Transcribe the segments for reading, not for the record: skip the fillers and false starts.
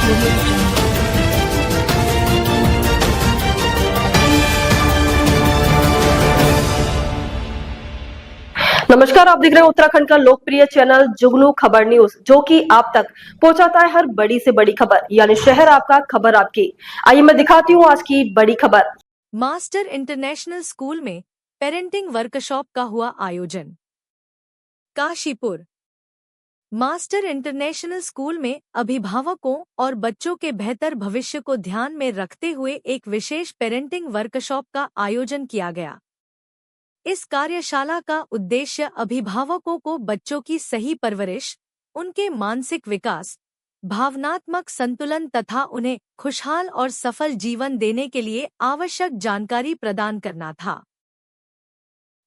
नमस्कार, आप देख रहे हैं उत्तराखंड का लोकप्रिय चैनल जुगनू खबर न्यूज, जो कि आप तक पहुंचाता है हर बड़ी से बड़ी खबर, यानी शहर आपका खबर आपकी। आइए मैं दिखाती हूं आज की बड़ी खबर। मास्टर इंटरनेशनल स्कूल में पेरेंटिंग वर्कशॉप का हुआ आयोजन। काशीपुर मास्टर इंटरनेशनल स्कूल में अभिभावकों और बच्चों के बेहतर भविष्य को ध्यान में रखते हुए एक विशेष पेरेंटिंग वर्कशॉप का आयोजन किया गया। इस कार्यशाला का उद्देश्य अभिभावकों को बच्चों की सही परवरिश, उनके मानसिक विकास, भावनात्मक संतुलन तथा उन्हें खुशहाल और सफल जीवन देने के लिए आवश्यक जानकारी प्रदान करना था।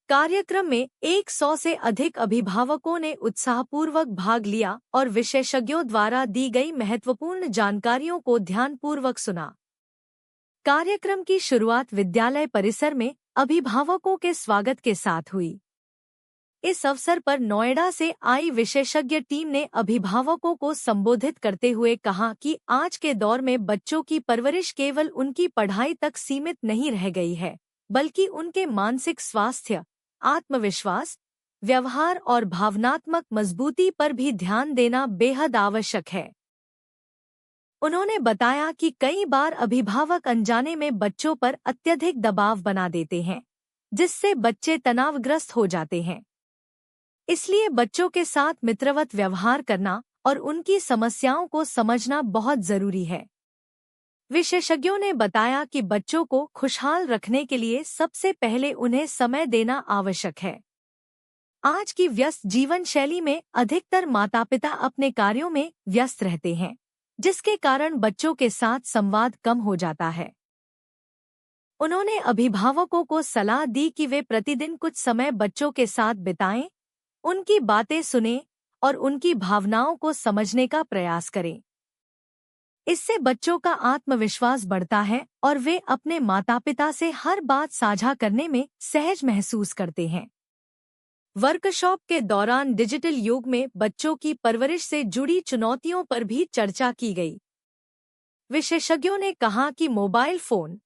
कार्यक्रम में 100 से अधिक अभिभावकों ने उत्साहपूर्वक भाग लिया और विशेषज्ञों द्वारा दी गई महत्वपूर्ण जानकारियों को ध्यानपूर्वक सुना। कार्यक्रम की शुरुआत विद्यालय परिसर में अभिभावकों के स्वागत के साथ हुई। इस अवसर पर नोएडा से आई विशेषज्ञ टीम ने अभिभावकों को संबोधित करते हुए कहा कि आज के दौर में बच्चों की परवरिश केवल उनकी पढ़ाई तक सीमित नहीं रह गई है, बल्कि उनके मानसिक स्वास्थ्य, आत्मविश्वास, व्यवहार और भावनात्मक मजबूती पर भी ध्यान देना बेहद आवश्यक है। उन्होंने बताया कि कई बार अभिभावक अनजाने में बच्चों पर अत्यधिक दबाव बना देते हैं, जिससे बच्चे तनावग्रस्त हो जाते हैं। इसलिए बच्चों के साथ मित्रवत व्यवहार करना और उनकी समस्याओं को समझना बहुत जरूरी है। विशेषज्ञों ने बताया कि बच्चों को खुशहाल रखने के लिए सबसे पहले उन्हें समय देना आवश्यक है। आज की व्यस्त जीवन शैली में अधिकतर माता-पिता अपने कार्यों में व्यस्त रहते हैं, जिसके कारण बच्चों के साथ संवाद कम हो जाता है। उन्होंने अभिभावकों को सलाह दी कि वे प्रतिदिन कुछ समय बच्चों के साथ बिताएं, उनकी बातें सुनें और उनकी भावनाओं को समझने का प्रयास करें। इससे बच्चों का आत्मविश्वास बढ़ता है और वे अपने माता-पिता से हर बात साझा करने में सहज महसूस करते हैं। वर्कशॉप के दौरान डिजिटल युग में बच्चों की परवरिश से जुड़ी चुनौतियों पर भी चर्चा की गई। विशेषज्ञों ने कहा कि मोबाइल फोन,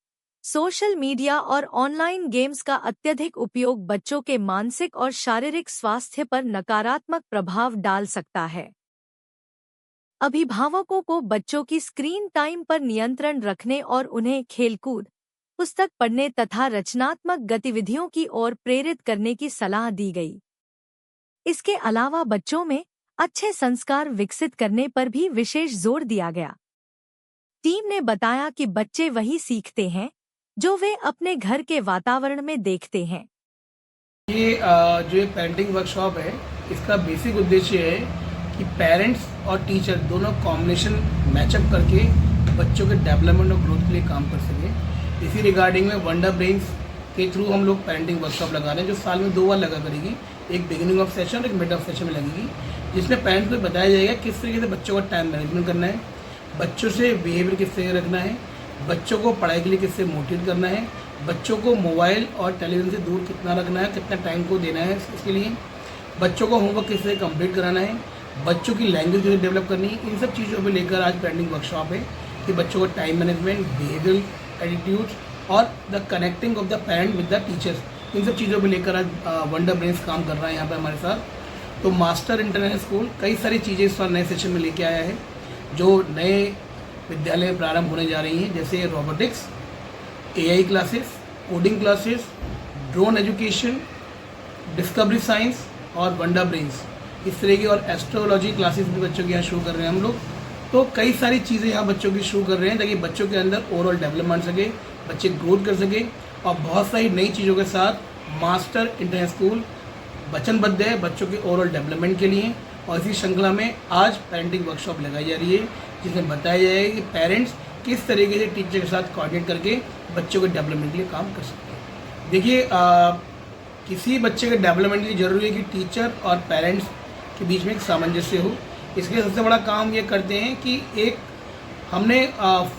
सोशल मीडिया और ऑनलाइन गेम्स का अत्यधिक उपयोग बच्चों के मानसिक और शारीरिक स्वास्थ्य पर नकारात्मक प्रभाव डाल सकता है। अभिभावकों को बच्चों की स्क्रीन टाइम पर नियंत्रण रखने और उन्हें खेलकूद, पुस्तक पढ़ने तथा रचनात्मक गतिविधियों की ओर प्रेरित करने की सलाह दी गई। इसके अलावा बच्चों में अच्छे संस्कार विकसित करने पर भी विशेष जोर दिया गया। टीम ने बताया कि बच्चे वही सीखते हैं जो वे अपने घर के वातावरण में देखते हैं। ये जो ये पेरेंटिंग वर्कशॉप है, इसका बेसिक उद्देश्य है कि पेरेंट्स और टीचर दोनों कॉम्बिनेशन मैचअप करके बच्चों के डेवलपमेंट और ग्रोथ के लिए काम कर सके। इसी रिगार्डिंग में वंडर ब्रेन्स के थ्रू हम लोग पेरेंटिंग वर्कशॉप लगा रहे हैं, जो साल में 2 बार लगा करेगी। एक बिगिनिंग ऑफ सेशन और एक मिड ऑफ सेशन में लगेगी, जिसमें पेरेंट्स को बताया जाएगा किस तरीके से बच्चों का टाइम मैनेजमेंट करना है, बच्चों से बिहेवियर किस तरह रखना है, बच्चों को पढ़ाई के लिए किससे मोटिवेट करना है, बच्चों को मोबाइल और टेलीविज़न से दूर कितना रखना है, कितना टाइम को देना है इसके लिए, बच्चों को होमवर्क किस तरह कंप्लीट कराना है, बच्चों की लैंग्वेज कैसे डेवलप करनी है। इन सब चीज़ों पर लेकर आज पेरेंटिंग वर्कशॉप है कि बच्चों का टाइम मैनेजमेंट, बिहेवियरल एटीट्यूड्स और the connecting of the parent with the teachers, इन सब चीज़ों पर लेकर आज वंडर ब्रेन्स काम कर रहा है यहाँ पर हमारे साथ। तो मास्टर इंटरनेशनल स्कूल कई सारी चीज़ें इस बार नए सेशन में लेके आया है, जो नए विद्यालय में प्रारंभ होने जा रही हैं, जैसे robotics, AI classes, coding classes, drone education, discovery science और वंडर ब्रेन्स, इस तरह की और एस्ट्रोलॉजी क्लासेस भी बच्चों के यहाँ शुरू कर रहे हैं हम लोग। तो कई सारी चीज़ें यहाँ बच्चों की शुरू कर रहे हैं ताकि बच्चों के अंदर ओवरऑल डेवलपमेंट सके, बच्चे ग्रोथ कर सके और बहुत सारी नई चीज़ों के साथ मास्टर इंटरनेशनल स्कूल वचनबद्ध है बच्चों के ओवरऑल डेवलपमेंट के लिए। और इसी श्रृंखला में आज पेरेंटिंग वर्कशॉप लगाई जा रही है, जिसमें बताया जाएगा कि पेरेंट्स किस तरीके से टीचर के साथ कोऑर्डिनेट करके बच्चों के डेवलपमेंट के लिए काम कर सकते हैं। देखिए, किसी बच्चे के डेवलपमेंट के लिए ज़रूरी है कि टीचर और पेरेंट्स के बीच में एक सामंजस्य हो। इसके लिए सबसे बड़ा काम ये करते हैं कि एक हमने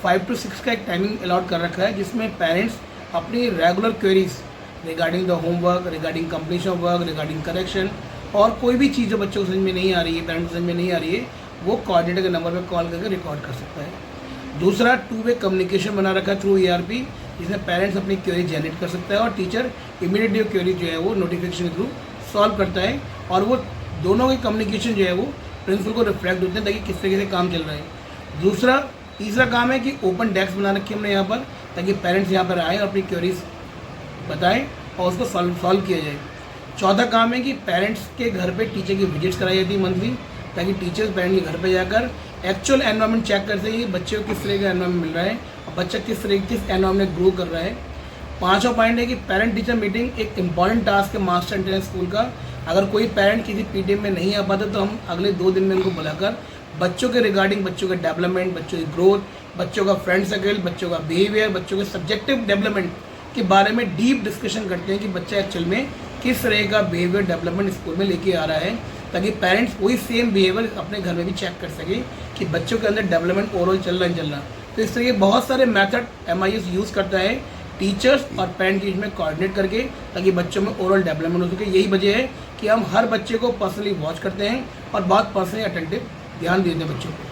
5 to 6 का एक टाइमिंग अलाउट कर रखा है, जिसमें पेरेंट्स अपनी regular queries regarding the homework, regarding completion of work, regarding correction और कोई भी चीज़ जो बच्चों को समझ में नहीं आ रही है, पेरेंट्स को समझ में नहीं आ रही है, वो कोऑर्डिनेटर के नंबर पर कॉल करके रिकॉर्ड कर सकता है। दूसरा, 2 वे कम्युनिकेशन बना रखा है थ्रू ERP, जिसमें पेरेंट्स अपनी क्वेरी जनरेट कर सकता है और टीचर इमीडिएटली क्वेरी जो है वो नोटिफिकेशन के थ्रू सॉल्व करता है, और वो दोनों के कम्युनिकेशन जो है वो प्रिंसिपल को रिफ्लेक्ट होते हैं ताकि किस तरीके से काम चल रहा है। तीसरा काम है कि ओपन डेस्क बना रखी है हमने यहाँ पर, ताकि पेरेंट्स यहाँ पर आएँ और अपनी क्वेरीज बताएं और उसको सॉल्व किया जाए। चौथा काम है कि पेरेंट्स के घर पे टीचर की विजिट्स कराई जाती है मंथली, ताकि टीचर्स पेरेंट के घर पे जाकर एक्चुअल एनवायरनमेंट चेक करते हैं कि बच्चे को किस तरह का एनवायरनमेंट मिल रहा है और बच्चा किस एनवायरनमेंट में ग्रो कर रहा है। पाँचवा पॉइंट है कि पेरेंट टीचर मीटिंग एक इंपॉर्टेंट टास्क है मास्टर इंटरनेट स्कूल का। अगर कोई पेरेंट किसी PTM में नहीं आ पाता तो हम अगले 2 दिन में उनको बुलाकर बच्चों के रिगार्डिंग बच्चों के डेवलपमेंट, बच्चों की ग्रोथ, बच्चों का फ्रेंड सर्कल, बच्चों का बिहेवियर, बच्चों के सब्जेक्टिव डेवलपमेंट के बारे में डीप डिस्कशन करते हैं कि बच्चा एक्चुअल में किस तरह का बिहेवियर डेवलपमेंट स्कूल में लेके आ रहा है, ताकि पेरेंट्स वही सेम बिहेवियर अपने घर में भी चेक कर सके कि बच्चों के अंदर डेवलपमेंट ओवरऑल चल रहा। तो इस तरह के बहुत सारे मेथड MIS यूज़ करता है टीचर्स और पेरेंट के बीच में कोऑर्डिनेट करके, ताकि बच्चों में ओवरऑल डेवलपमेंट हो सके। यही वजह है कि हम हर बच्चे को पर्सनली वॉच करते हैं और बहुत पर्सनली अटेंटिव ध्यान देते हैं बच्चों को।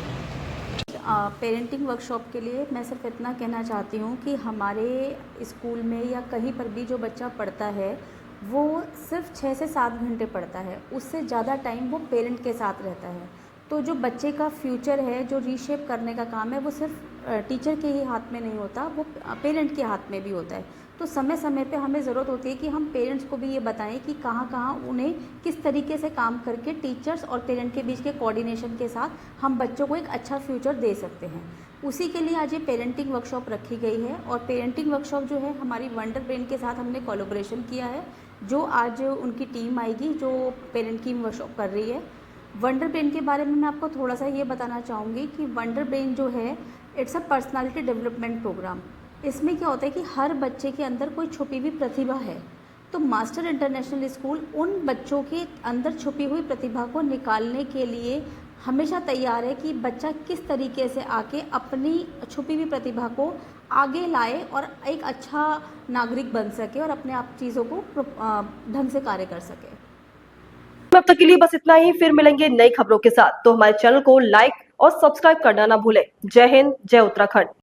पेरेंटिंग वर्कशॉप के लिए मैं सिर्फ इतना कहना चाहती हूँ कि हमारे स्कूल में या कहीं पर भी जो बच्चा पढ़ता है वो सिर्फ 6 से 7 घंटे पढ़ता है, उससे ज़्यादा टाइम वो पेरेंट के साथ रहता है। तो जो बच्चे का फ्यूचर है, जो रीशेप करने का काम है, वो सिर्फ टीचर के ही हाथ में नहीं होता, वो पेरेंट के हाथ में भी होता है। तो समय समय पे हमें ज़रूरत होती है कि हम पेरेंट्स को भी ये बताएं कि कहाँ कहाँ उन्हें किस तरीके से काम करके टीचर्स और पेरेंट के बीच के कोऑर्डिनेशन के साथ हम बच्चों को एक अच्छा फ्यूचर दे सकते हैं। उसी के लिए आज ये पेरेंटिंग वर्कशॉप रखी गई है, और पेरेंटिंग वर्कशॉप जो है हमारी वंडर ब्रेन के साथ हमने कोलैबोरेशन किया है, जो आज उनकी टीम आएगी जो पेरेंट की वर्कशॉप कर रही है। वंडर ब्रेन के बारे में मैं आपको थोड़ा सा ये बताना चाहूँगी कि वंडर ब्रेन जो है it's a personality development programme. इसमें क्या होता है कि हर बच्चे के अंदर कोई छुपी हुई प्रतिभा है, तो मास्टर इंटरनेशनल स्कूल उन बच्चों के अंदर छुपी हुई प्रतिभा को निकालने के लिए हमेशा तैयार है कि बच्चा किस तरीके से आके अपनी छुपी हुई प्रतिभा को आगे लाए और एक अच्छा नागरिक बन सके और अपने आप चीज़ों को ढंग से कार्य कर सके। अब तक के लिए बस इतना ही, फिर मिलेंगे नई खबरों के साथ। तो हमारे चैनल को लाइक और सब्सक्राइब करना ना भूलें। जय हिंद, जय उत्तराखंड।